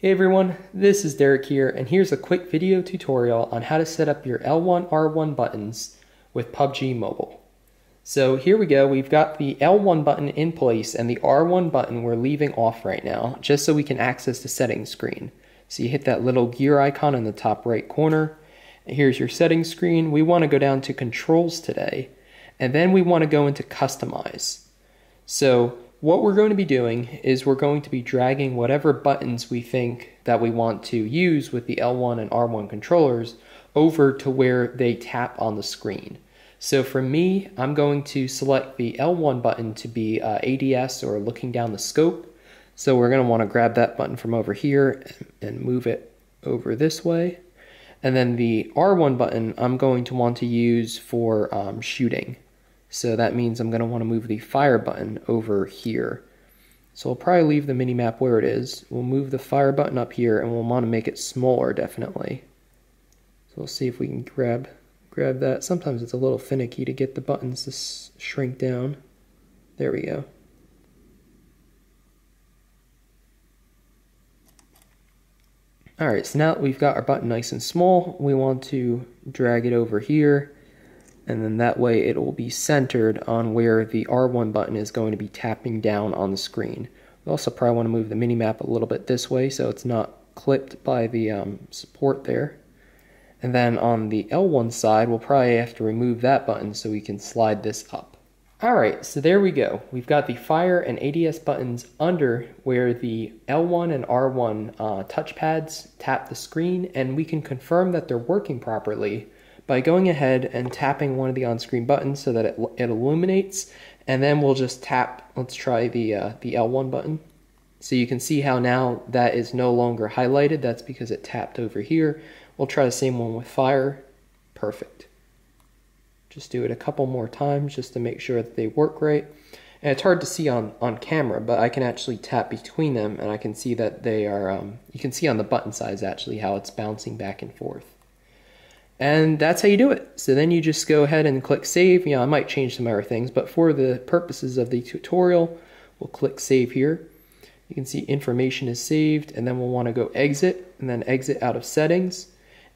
Hey everyone, this is Derek here, and here's a quick video tutorial on how to set up your L1R1 buttons with PUBG Mobile. So here we go, we've got the L1 button in place and the R1 button we're leaving off right now, just so we can access the settings screen. So you hit that little gear icon in the top right corner, and here's your settings screen. We want to go down to controls today, and then we want to go into customize. So what we're going to be doing is we're going to be dragging whatever buttons we think that we want to use with the L1 and R1 controllers over to where they tap on the screen. So for me, I'm going to select the L1 button to be ADS, or looking down the scope. So we're going to want to grab that button from over here and move it over this way. And then the R1 button I'm going to want to use for shooting. So that means I'm going to want to move the fire button over here. So I'll probably leave the mini map where it is. We'll move the fire button up here, and we'll want to make it smaller definitely. So we'll see if we can grab that. Sometimes it's a little finicky to get the buttons to shrink down. There we go. Alright, so now that we've got our button nice and small, we want to drag it over here. And then that way it will be centered on where the R1 button is going to be tapping down on the screen. We also probably want to move the mini-map a little bit this way so it's not clipped by the support there. And then on the L1 side, we'll probably have to remove that button so we can slide this up. Alright, so there we go. We've got the fire and ADS buttons under where the L1 and R1 touchpads tap the screen, and we can confirm that they're working properly by going ahead and tapping one of the on-screen buttons so that it illuminates, and then we'll just tap. Let's try the L1 button. So you can see how now that is no longer highlighted. That's because it tapped over here. We'll try the same one with fire. Perfect. Just do it a couple more times just to make sure that they work right. And it's hard to see on camera, but I can actually tap between them, and I can see that they are, you can see on the button size actually how it's bouncing back and forth. And that's how you do it. So then you just go ahead and click save. I might change some other things, but for the purposes of the tutorial, we'll click save here. You can see information is saved, and then we'll want to go exit, and then exit out of settings.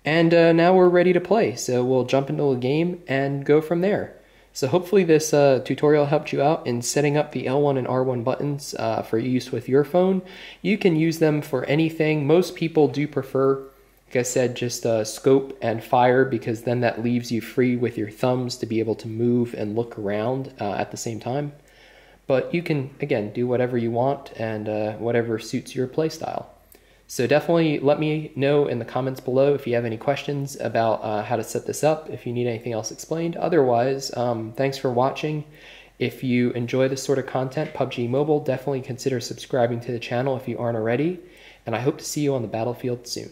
And now we're ready to play. So we'll jump into the game and go from there. So hopefully this tutorial helped you out in setting up the L1 and R1 buttons for use with your phone. You can use them for anything. Most people do prefer, like I said, just scope and fire, because then that leaves you free with your thumbs to be able to move and look around at the same time. But you can, again, do whatever you want and whatever suits your play style. So definitely let me know in the comments below if you have any questions about how to set this up, if you need anything else explained. Otherwise, thanks for watching. If you enjoy this sort of content, PUBG Mobile, definitely consider subscribing to the channel if you aren't already. And I hope to see you on the battlefield soon.